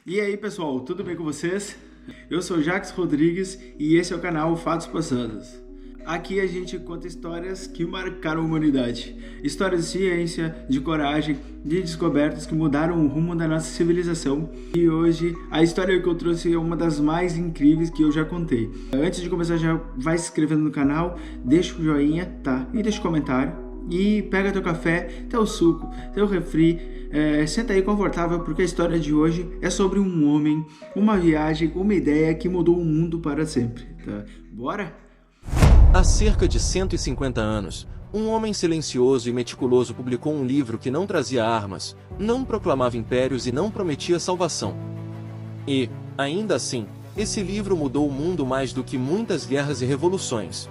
E aí pessoal, tudo bem com vocês? Eu sou Jax Rodrigues e esse é o canal Fatos Passados. Aqui a gente conta histórias que marcaram a humanidade. Histórias de ciência, de coragem, de descobertas que mudaram o rumo da nossa civilização. E hoje a história que eu trouxe é uma das mais incríveis que eu já contei. Antes de começar, já vai se inscrevendo no canal, deixa o joinha, tá? E deixa o comentário. E pega teu café, teu suco, teu refri, senta aí confortável, porque a história de hoje é sobre um homem, uma viagem, uma ideia que mudou o mundo para sempre, tá? Bora? Há cerca de 150 anos, um homem silencioso e meticuloso publicou um livro que não trazia armas, não proclamava impérios e não prometia salvação. E, ainda assim, esse livro mudou o mundo mais do que muitas guerras e revoluções.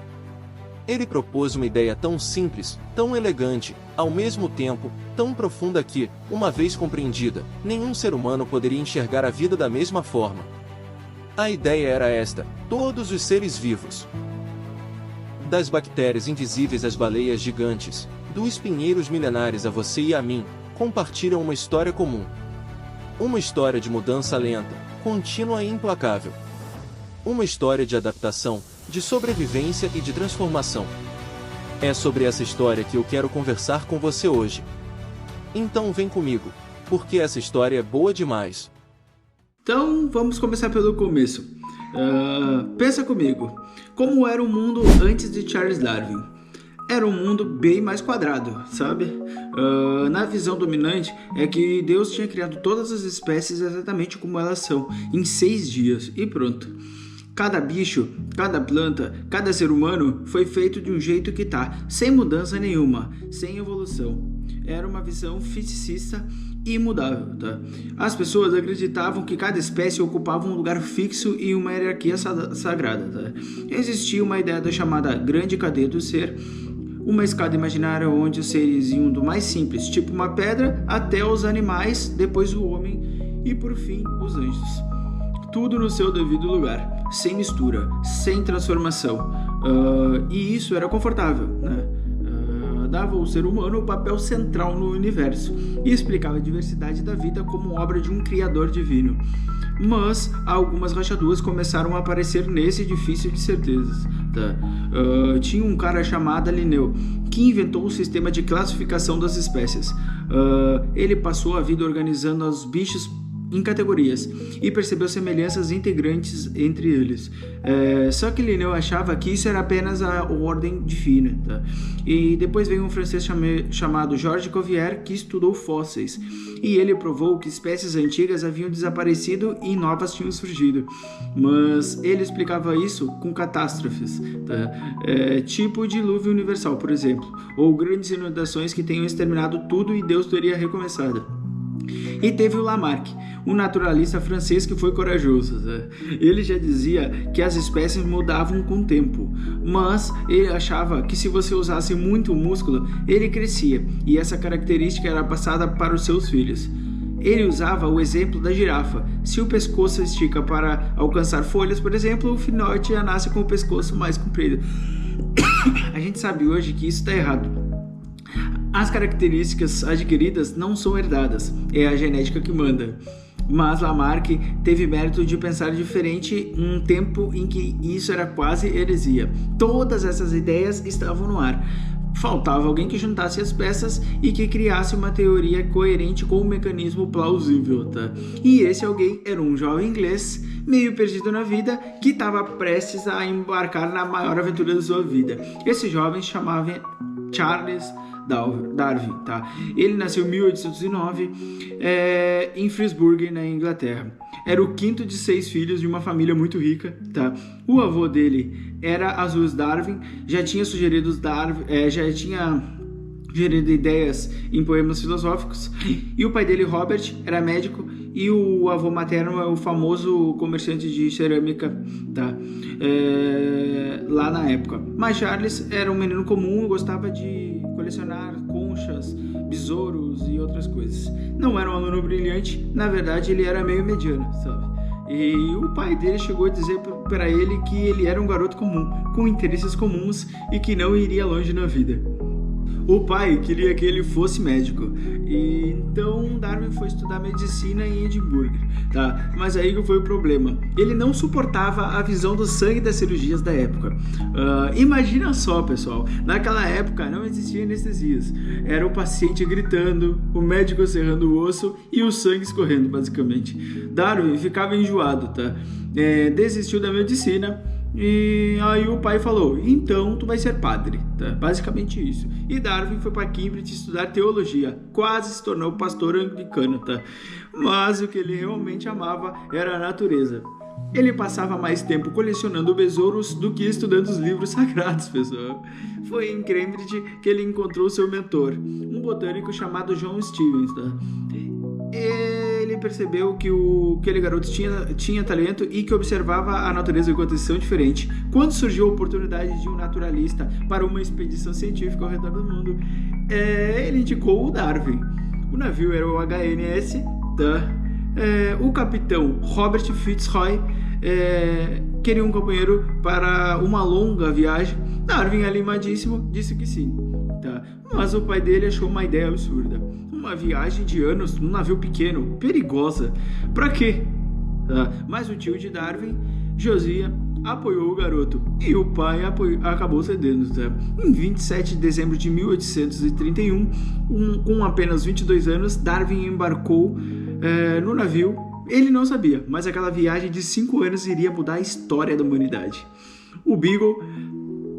Ele propôs uma ideia tão simples, tão elegante, ao mesmo tempo, tão profunda que, uma vez compreendida, nenhum ser humano poderia enxergar a vida da mesma forma. A ideia era esta: todos os seres vivos, das bactérias invisíveis às baleias gigantes, dos pinheiros milenares a você e a mim, compartilham uma história comum. Uma história de mudança lenta, contínua e implacável. Uma história de adaptação, de sobrevivência e de transformação. É sobre essa história que eu quero conversar com você hoje. Então vem comigo, porque essa história é boa demais. Então vamos começar pelo começo. Pensa comigo, como era o mundo antes de Charles Darwin? Era um mundo bem mais quadrado, sabe? Na visão dominante é que Deus tinha criado todas as espécies exatamente como elas são, em 6 dias, e pronto. Cada bicho, cada planta, cada ser humano foi feito de um jeito que tá, sem mudança nenhuma, sem evolução. Era uma visão fisicista e imutável, tá? As pessoas acreditavam que cada espécie ocupava um lugar fixo e uma hierarquia sagrada, tá? Existia uma ideia da chamada grande cadeia do ser, uma escada imaginária onde os seres iam do mais simples, tipo uma pedra, até os animais, depois o homem e por fim os anjos. Tudo no seu devido lugar, sem mistura, sem transformação, e isso era confortável, né? Dava ao ser humano o papel central no universo e explicava a diversidade da vida como obra de um criador divino. Mas algumas rachaduras começaram a aparecer nesse edifício de certezas, tá? Tinha um cara chamado Linneu que inventou o sistema de classificação das espécies. Ele passou a vida organizando os bichos em categorias e percebeu semelhanças integrantes entre eles. Só que Linneu achava que isso era apenas a ordem divina, tá? E depois veio um francês chamado Georges Cuvier que estudou fósseis e ele provou que espécies antigas haviam desaparecido e novas tinham surgido, mas ele explicava isso com catástrofes, tá? Tipo o dilúvio universal, por exemplo, ou grandes inundações que tenham exterminado tudo e Deus teria recomeçado. E teve o Lamarck, um naturalista francês que foi corajoso, né? Ele já dizia que as espécies mudavam com o tempo, mas ele achava que se você usasse muito músculo, ele crescia, e essa característica era passada para os seus filhos. Ele usava o exemplo da girafa. Se o pescoço estica para alcançar folhas, por exemplo, o filhote já nasce com o pescoço mais comprido. A gente sabe hoje que isso está errado. As características adquiridas não são herdadas, é a genética que manda. Mas Lamarck teve mérito de pensar diferente em um tempo em que isso era quase heresia. Todas essas ideias estavam no ar. Faltava alguém que juntasse as peças e que criasse uma teoria coerente com um mecanismo plausível, tá? E esse alguém era um jovem inglês, meio perdido na vida, que estava prestes a embarcar na maior aventura da sua vida. Esse jovem se chamava Charles Darwin, tá? Ele nasceu em 1809 em Frisburg, na Inglaterra. Era o quinto de 6 filhos de uma família muito rica, tá? O avô dele era Azus Darwin, já tinha sugerido ideias em poemas filosóficos, e o pai dele, Robert, era médico, e o avô materno é o famoso comerciante de cerâmica, tá? Lá na época. Mas Charles era um menino comum, gostava de colecionar conchas, besouros e outras coisas. Não era um aluno brilhante, na verdade ele era meio mediano, sabe? E o pai dele chegou a dizer para ele que ele era um garoto comum, com interesses comuns e que não iria longe na vida. O pai queria que ele fosse médico, e então Darwin foi estudar medicina em Edimburgo, tá? Mas aí que foi o problema. Ele não suportava a visão do sangue das cirurgias da época. Imagina só, pessoal, naquela época não existia anestesias. Era o paciente gritando, o médico serrando o osso e o sangue escorrendo, basicamente. Darwin ficava enjoado, tá? Desistiu da medicina. E aí o pai falou, então tu vai ser padre, tá? Basicamente isso. E Darwin foi para Cambridge estudar teologia, quase se tornou pastor anglicano, tá? Mas o que ele realmente amava era a natureza. Ele passava mais tempo colecionando besouros do que estudando os livros sagrados, pessoal. Foi em Cambridge que ele encontrou seu mentor, um botânico chamado John Stevens, tá? Ele percebeu que aquele garoto tinha talento e que observava a natureza com atenção diferente. Quando surgiu a oportunidade de um naturalista para uma expedição científica ao redor do mundo, ele indicou o Darwin. O navio era o HMS, tá? O capitão Robert Fitzroy queria um companheiro para uma longa viagem. Darwin, animadíssimo, disse que sim, tá? Mas o pai dele achou uma ideia absurda. Uma viagem de anos num navio pequeno, perigosa. Pra quê? Mas o tio de Darwin, Josiah, apoiou o garoto e o pai acabou cedendo. Em 27 de dezembro de 1831, com apenas 22 anos, Darwin embarcou no navio. Ele não sabia, mas aquela viagem de 5 anos iria mudar a história da humanidade. O Beagle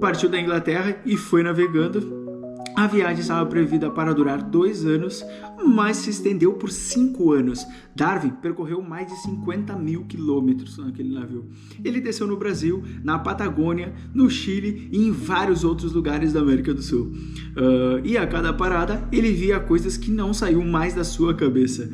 partiu da Inglaterra e foi navegando. A viagem estava prevista para durar 2 anos, mas se estendeu por 5 anos. Darwin percorreu mais de 50 mil quilômetros naquele navio. Ele desceu no Brasil, na Patagônia, no Chile e em vários outros lugares da América do Sul. E a cada parada, ele via coisas que não saíam mais da sua cabeça.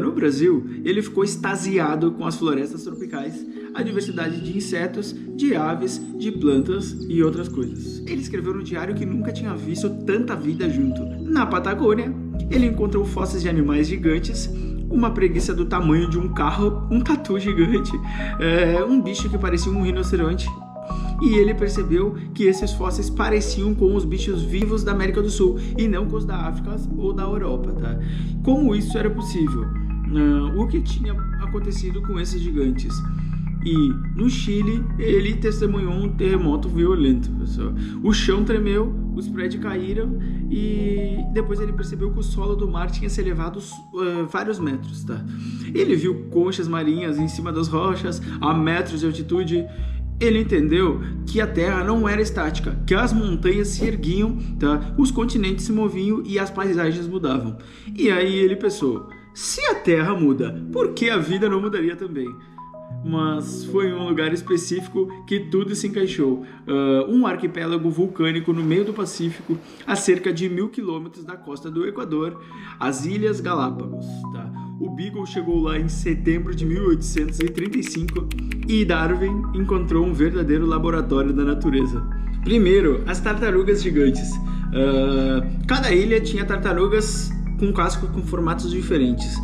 No Brasil, ele ficou extasiado com as florestas tropicais, a diversidade de insetos, de aves, de plantas e outras coisas. Ele escreveu no diário que nunca tinha visto tanta vida junto. Na Patagônia, ele encontrou fósseis de animais gigantes, uma preguiça do tamanho de um carro, um tatu gigante, um bicho que parecia um rinoceronte. E ele percebeu que esses fósseis pareciam com os bichos vivos da América do Sul e não com os da África ou da Europa, tá? Como isso era possível? O que tinha acontecido com esses gigantes? E no Chile, ele testemunhou um terremoto violento, pessoal. O chão tremeu, os prédios caíram e depois ele percebeu que o solo do mar tinha se elevado vários metros, tá? Ele viu conchas marinhas em cima das rochas a metros de altitude. Ele entendeu que a Terra não era estática, que as montanhas se erguiam, tá? Os continentes se moviam e as paisagens mudavam. E aí ele pensou, se a Terra muda, por que a vida não mudaria também? Mas foi em um lugar específico que tudo se encaixou. Um arquipélago vulcânico no meio do Pacífico, a cerca de 1000 quilômetros da costa do Equador, as Ilhas Galápagos, tá? O Beagle chegou lá em setembro de 1835 e Darwin encontrou um verdadeiro laboratório da natureza. Primeiro, as tartarugas gigantes. Cada ilha tinha tartarugas com casco com formatos diferentes.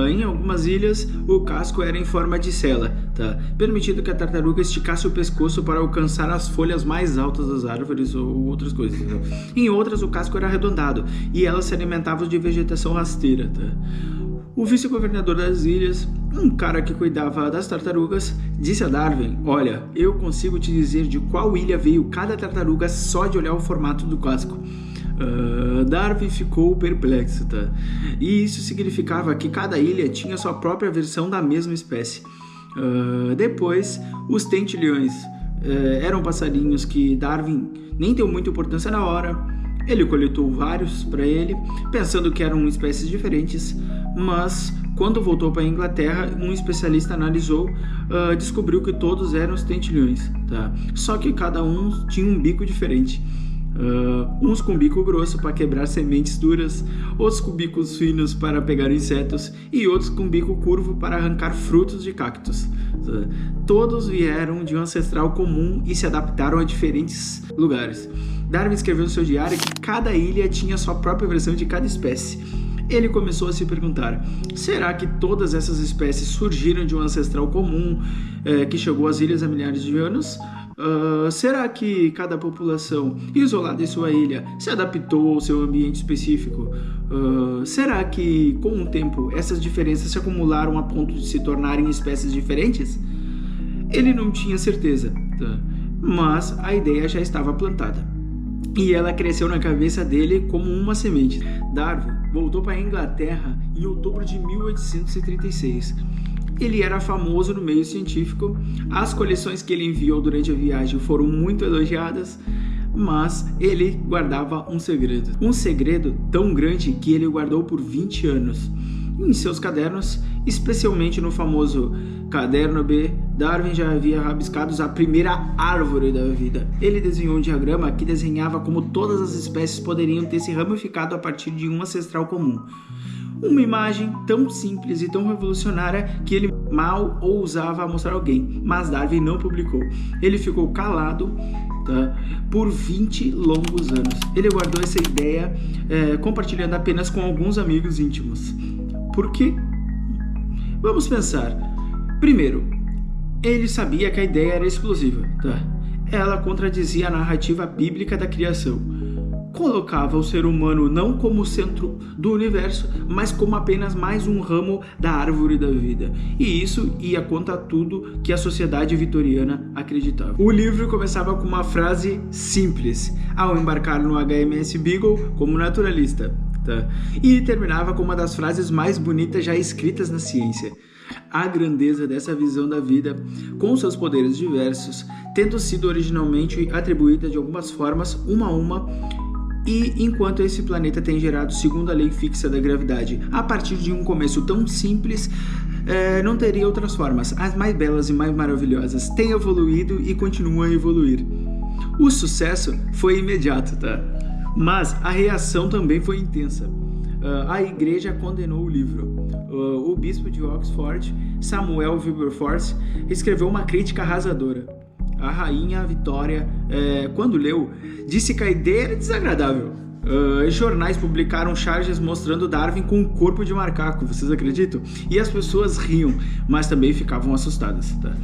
Em algumas ilhas, o casco era em forma de sela, tá? Permitindo que a tartaruga esticasse o pescoço para alcançar as folhas mais altas das árvores ou outras coisas, tá? Em outras, o casco era arredondado e elas se alimentavam de vegetação rasteira, tá? O vice-governador das ilhas, um cara que cuidava das tartarugas, disse a Darwin, olha, eu consigo te dizer de qual ilha veio cada tartaruga só de olhar o formato do casco. Darwin ficou perplexo, tá? E isso significava que cada ilha tinha sua própria versão da mesma espécie. Depois, os tentilhões eram passarinhos que Darwin nem deu muita importância na hora. Ele coletou vários para ele, pensando que eram espécies diferentes, mas quando voltou para a Inglaterra, um especialista analisou, descobriu que todos eram os tentilhões, tá? Só que cada um tinha um bico diferente. Uns com bico grosso para quebrar sementes duras, outros com bicos finos para pegar insetos e outros com bico curvo para arrancar frutos de cactos. Todos vieram de um ancestral comum e se adaptaram a diferentes lugares. Darwin escreveu no seu diário que cada ilha tinha sua própria versão de cada espécie. Ele começou a se perguntar, será que todas essas espécies surgiram de um ancestral comum que chegou às ilhas há milhares de anos? Será que cada população, isolada em sua ilha, se adaptou ao seu ambiente específico? Será que, com o tempo, essas diferenças se acumularam a ponto de se tornarem espécies diferentes? Ele não tinha certeza, tá? Mas a ideia já estava plantada. E ela cresceu na cabeça dele como uma semente. Darwin voltou para a Inglaterra em outubro de 1836. Ele era famoso no meio científico, as coleções que ele enviou durante a viagem foram muito elogiadas, mas ele guardava um segredo tão grande que ele guardou por 20 anos. Em seus cadernos, especialmente no famoso Caderno B, Darwin já havia rabiscado a primeira árvore da vida. Ele desenhou um diagrama que desenhava como todas as espécies poderiam ter se ramificado a partir de um ancestral comum. Uma imagem tão simples e tão revolucionária que ele mal ousava mostrar a alguém, mas Darwin não publicou. Ele ficou calado, tá, por 20 longos anos. Ele guardou essa ideia, compartilhando apenas com alguns amigos íntimos. Por quê? Vamos pensar. Primeiro, ele sabia que a ideia era explosiva, tá? Ela contradizia a narrativa bíblica da criação. Colocava o ser humano não como o centro do universo, mas como apenas mais um ramo da árvore da vida. E isso ia contra tudo que a sociedade vitoriana acreditava. O livro começava com uma frase simples, ao embarcar no HMS Beagle como naturalista, tá? E terminava com uma das frases mais bonitas já escritas na ciência. A grandeza dessa visão da vida, com seus poderes diversos, tendo sido originalmente atribuída de algumas formas, uma a uma, e enquanto esse planeta tem gerado segundo a lei fixa da gravidade, a partir de um começo tão simples, não teria outras formas. As mais belas e mais maravilhosas têm evoluído e continuam a evoluir. O sucesso foi imediato, tá? Mas a reação também foi intensa. A igreja condenou o livro. O bispo de Oxford, Samuel Wilberforce, escreveu uma crítica arrasadora. A rainha Vitória, quando leu, disse que a ideia era desagradável. Jornais publicaram charges mostrando Darwin com um corpo de macaco, vocês acreditam? E as pessoas riam, mas também ficavam assustadas, tá?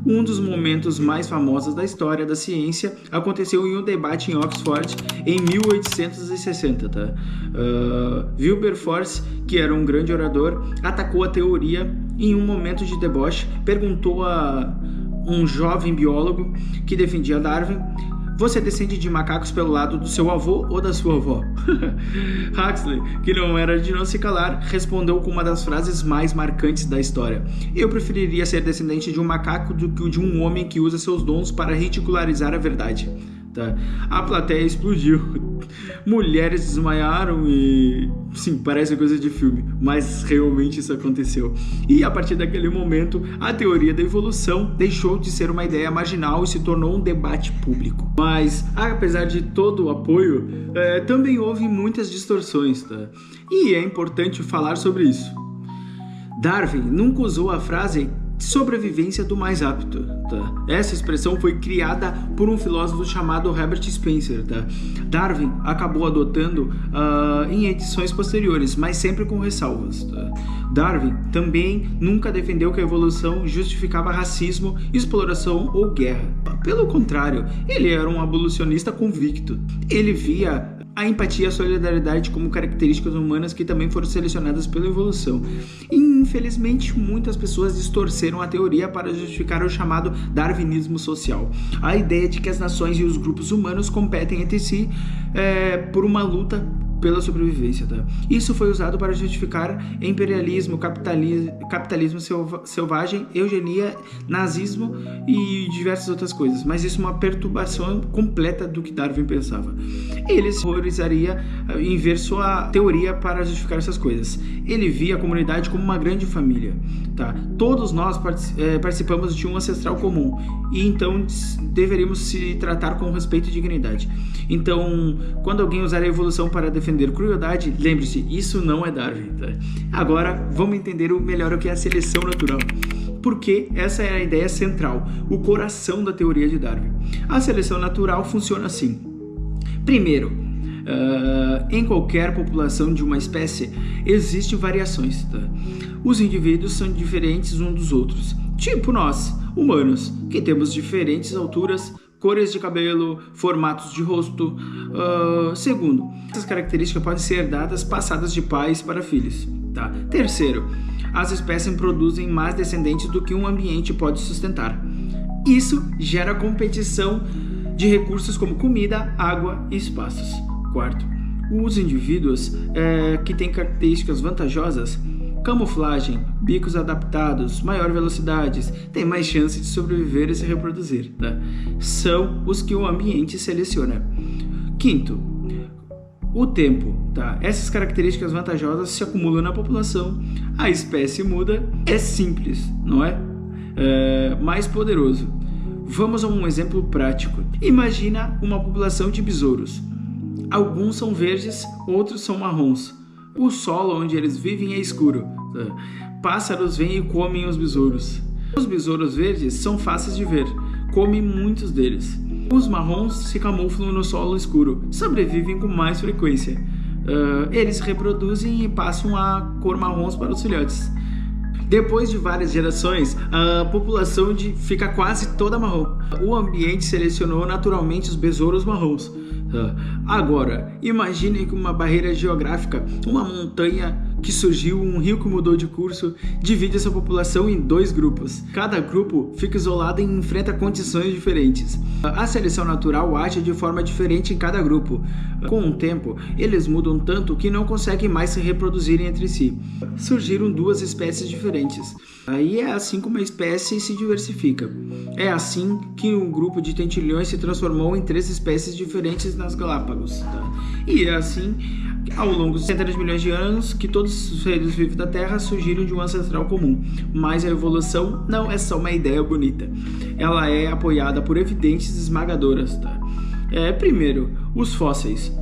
Um dos momentos mais famosos da história da ciência aconteceu em um debate em Oxford em 1860. Tá? Wilberforce, que era um grande orador, atacou a teoria em um momento de deboche, perguntou a um jovem biólogo que defendia Darwin: você descende de macacos pelo lado do seu avô ou da sua avó? Huxley, que não era de não se calar, respondeu com uma das frases mais marcantes da história: eu preferiria ser descendente de um macaco do que de um homem que usa seus dons para ridicularizar a verdade. Tá? A plateia explodiu. Mulheres desmaiaram e... sim, parece coisa de filme, mas realmente isso aconteceu. E a partir daquele momento, a teoria da evolução deixou de ser uma ideia marginal e se tornou um debate público. Mas, apesar de todo o apoio, também houve muitas distorções, tá? E é importante falar sobre isso. Darwin nunca usou a frase sobrevivência do mais apto, tá? Essa expressão foi criada por um filósofo chamado Herbert Spencer, tá? Darwin acabou adotando em edições posteriores, mas sempre com ressalvas, tá? Darwin também nunca defendeu que a evolução justificava racismo, exploração ou guerra. Pelo contrário, ele era um abolicionista convicto. Ele via a empatia e a solidariedade como características humanas que também foram selecionadas pela evolução. E, infelizmente, muitas pessoas distorceram a teoria para justificar o chamado darwinismo social. A ideia de que as nações e os grupos humanos competem entre si por uma luta pela sobrevivência, tá? Isso foi usado para justificar imperialismo, capitalismo selvagem, eugenia, nazismo e diversas outras coisas. Mas isso é uma perturbação completa do que Darwin pensava. Ele horrorizaria em ver sua teoria para justificar essas coisas. Ele via a comunidade como uma grande família, tá? Todos nós participamos de um ancestral comum e então deveríamos se tratar com respeito e dignidade. Então, quando alguém usar a evolução para defender crueldade, lembre-se, isso não é Darwin, tá? Agora, vamos entender melhor o que é a seleção natural. Porque essa é a ideia central, o coração da teoria de Darwin. A seleção natural funciona assim. Primeiro, Em qualquer população de uma espécie existem variações, tá? Os indivíduos são diferentes uns dos outros, tipo nós, humanos, que temos diferentes alturas, cores de cabelo, formatos de rosto. Segundo, essas características podem ser herdadas, passadas de pais para filhos, tá? Terceiro, as espécies produzem mais descendentes do que um ambiente pode sustentar. Isso gera competição de recursos como comida, água e espaços. Quarto, os indivíduos que têm características vantajosas, camuflagem, bicos adaptados, maior velocidade, têm mais chance de sobreviver e se reproduzir, tá? São os que o ambiente seleciona. Quinto, o tempo, tá? Essas características vantajosas se acumulam na população, a espécie muda, é simples, não é? Mais poderoso. Vamos a um exemplo prático. Imagina uma população de besouros. Alguns são verdes, outros são marrons. O solo onde eles vivem é escuro. Pássaros vêm e comem os besouros. Os besouros verdes são fáceis de ver, comem muitos deles. Os marrons se camuflam no solo escuro, sobrevivem com mais frequência. Eles reproduzem e passam a cor marrons para os filhotes. Depois de várias gerações, a população fica quase toda marrom. O ambiente selecionou naturalmente os besouros marrons. Agora, imagine que uma barreira geográfica, uma montanha que surgiu, um rio que mudou de curso, divide essa população em dois grupos. Cada grupo fica isolado e enfrenta condições diferentes. A seleção natural age de forma diferente em cada grupo. Com o tempo, eles mudam tanto que não conseguem mais se reproduzir entre si. Surgiram duas espécies diferentes. Aí é assim como a espécie se diversifica. É assim que um grupo de tentilhões se transformou em 3 espécies diferentes nas Galápagos, tá? E é assim, ao longo de centenas de milhões de anos, que todos os seres vivos da Terra surgiram de um ancestral comum. Mas a evolução não é só uma ideia bonita. Ela é apoiada por evidências esmagadoras, tá? Primeiro, os fósseis.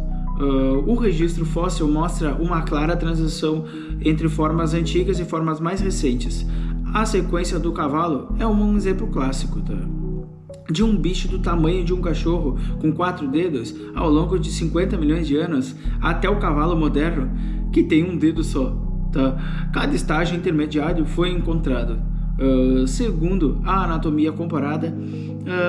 O registro fóssil mostra uma clara transição entre formas antigas e formas mais recentes. A sequência do cavalo é um exemplo clássico, tá? De um bicho do tamanho de um cachorro com 4 dedos ao longo de 50 milhões de anos até o cavalo moderno que tem um dedo só, tá? Cada estágio intermediário foi encontrado. Segundo a anatomia comparada,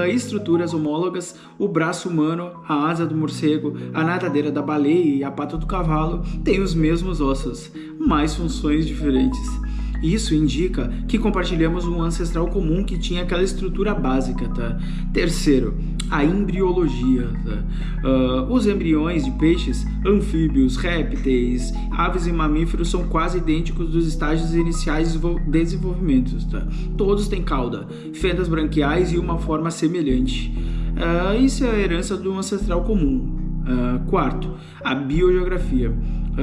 estruturas homólogas, o braço humano, a asa do morcego, a nadadeira da baleia e a pata do cavalo têm os mesmos ossos, mas funções diferentes. Isso indica que compartilhamos um ancestral comum que tinha aquela estrutura básica, tá? Terceiro, a embriologia, tá? Os embriões de peixes, anfíbios, répteis, aves e mamíferos são quase idênticos dos estágios iniciais de desenvolvimento, tá? Todos têm cauda, fendas branquiais e uma forma semelhante. Isso é a herança do ancestral comum. Quarto, a biogeografia.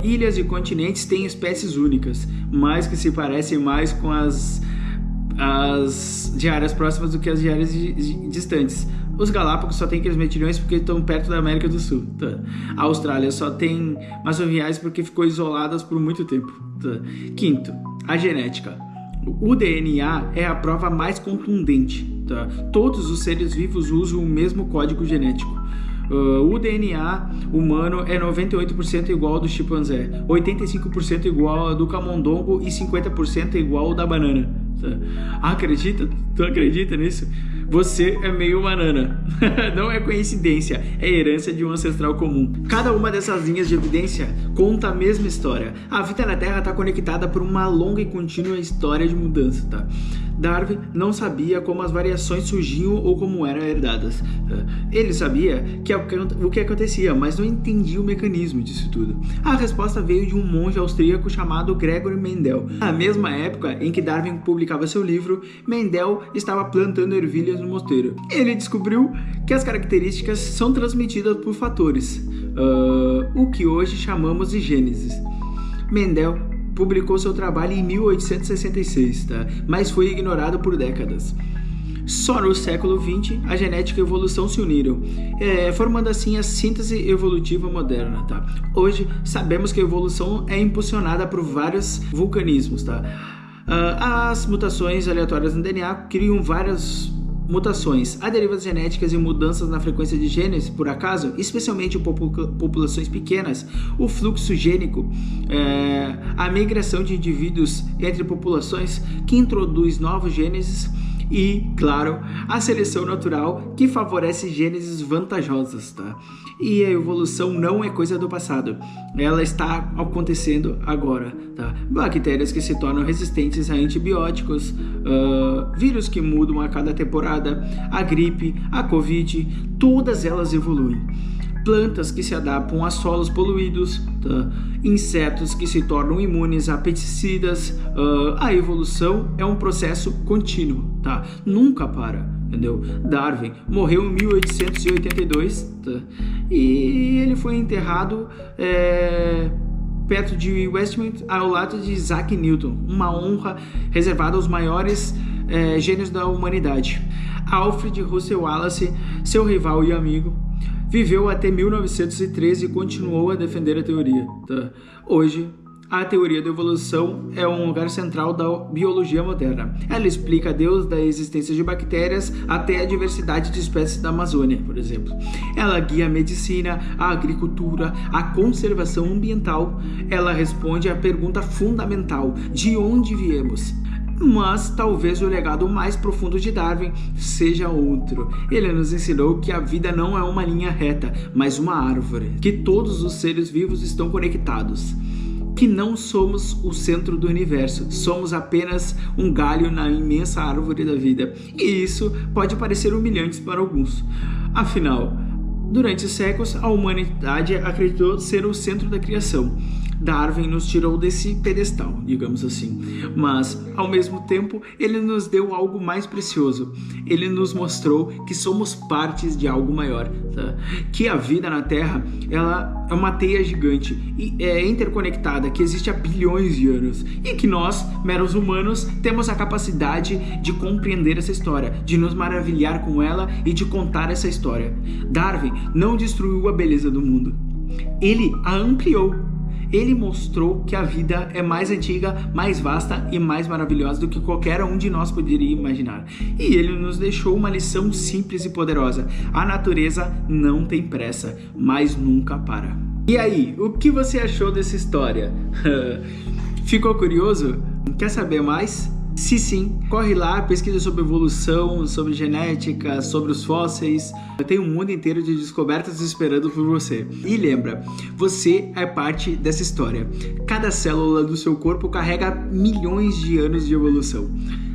Ilhas e continentes têm espécies únicas, mas que se parecem mais com as de áreas próximas do que as de áreas distantes. Os Galápagos só tem aqueles metilhões porque estão perto da América do Sul, tá? A Austrália só tem massoviais porque ficou isoladas por muito tempo, tá? Quinto, a genética. O DNA é a prova mais contundente, tá? Todos os seres vivos usam o mesmo código genético. O DNA humano é 98% igual ao do chimpanzé, 85% igual ao do camundongo e 50% igual ao da banana. Acredita? Tu acredita nisso? Você é meio banana. Não é coincidência, é herança de um ancestral comum. Cada uma dessas linhas de evidência conta a mesma história. A vida na Terra está conectada por uma longa e contínua história de mudança, tá? Darwin não sabia como as variações surgiam ou como eram herdadas. Ele sabia o que acontecia, mas não entendia o mecanismo disso tudo. A resposta veio de um monge austríaco chamado Gregory Mendel. Na mesma época em que Darwin publicava seu livro, Mendel estava plantando ervilhas no mosteiro. Ele descobriu que as características são transmitidas por fatores, o que hoje chamamos de genes. Mendel publicou seu trabalho em 1866, tá? Mas foi ignorado por décadas. Só no século XX, a genética e a evolução se uniram, formando assim a síntese evolutiva moderna, tá? Hoje, sabemos que a evolução é impulsionada por vários vulcanismos, tá? As mutações aleatórias no DNA criam várias mutações a derivas genéticas e mudanças na frequência de genes, por acaso, especialmente em populações pequenas, o fluxo gênico, a migração de indivíduos entre populações que introduz novos genes e, claro, a seleção natural que favorece gênesis vantajosas, tá? E a evolução não é coisa do passado, ela está acontecendo agora, tá? Bactérias que se tornam resistentes a antibióticos, vírus que mudam a cada temporada, a gripe, a Covid, todas elas evoluem. Plantas que se adaptam a solos poluídos, tá? Insetos que se tornam imunes a pesticidas. A evolução é um processo contínuo, tá? Nunca para, entendeu? Darwin morreu em 1882, tá? E ele foi enterrado perto de Westminster, ao lado de Isaac Newton, uma honra reservada aos maiores gênios da humanidade. Alfred Russel Wallace, seu rival e amigo, viveu até 1913 e continuou a defender a teoria, tá? Hoje, a teoria da evolução é um lugar central da biologia moderna. Ela explica desde a existência de bactérias até a diversidade de espécies da Amazônia, por exemplo. Ela guia a medicina, a agricultura, a conservação ambiental. Ela responde à pergunta fundamental: de onde viemos? Mas talvez o legado mais profundo de Darwin seja outro. Ele nos ensinou que a vida não é uma linha reta, mas uma árvore, que todos os seres vivos estão conectados, que não somos o centro do universo, somos apenas um galho na imensa árvore da vida. E isso pode parecer humilhante para alguns. Afinal, durante séculos, a humanidade acreditou ser o centro da criação. Darwin nos tirou desse pedestal, digamos assim, mas ao mesmo tempo ele nos deu algo mais precioso. Ele nos mostrou que somos partes de algo maior, tá? Que a vida na Terra, ela é uma teia gigante e é interconectada, que existe há bilhões de anos, e que nós, meros humanos, temos a capacidade de compreender essa história, de nos maravilhar com ela e de contar essa história. Darwin não destruiu a beleza do mundo, ele a ampliou. Ele mostrou que a vida é mais antiga, mais vasta e mais maravilhosa do que qualquer um de nós poderia imaginar. E ele nos deixou uma lição simples e poderosa: a natureza não tem pressa, mas nunca para. E aí, o que você achou dessa história? Ficou curioso? Quer saber mais? Se sim, corre lá, pesquisa sobre evolução, sobre genética, sobre os fósseis. Tem um mundo inteiro de descobertas esperando por você. E lembra, você é parte dessa história. Cada célula do seu corpo carrega milhões de anos de evolução.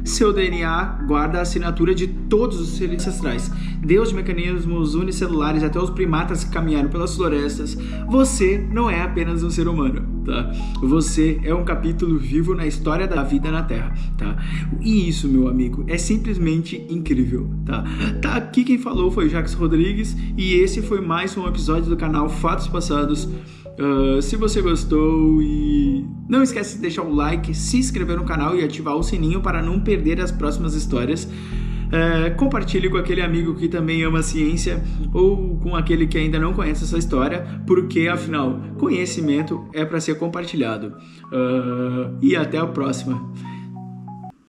Seu DNA guarda a assinatura de todos os seres ancestrais, desde os mecanismos unicelulares até os primatas que caminharam pelas florestas. Você não é apenas um ser humano, tá? Você é um capítulo vivo na história da vida na Terra, tá? E isso, meu amigo, é simplesmente incrível, tá? Aqui quem falou foi Jacques Rodrigues e esse foi mais um episódio do canal Fatos Passados. Se você gostou, e não esquece de deixar o like, se inscrever no canal e ativar o sininho para não perder as próximas histórias. Compartilhe com aquele amigo que também ama a ciência ou com aquele que ainda não conhece essa história, porque afinal, conhecimento é para ser compartilhado. E até a próxima.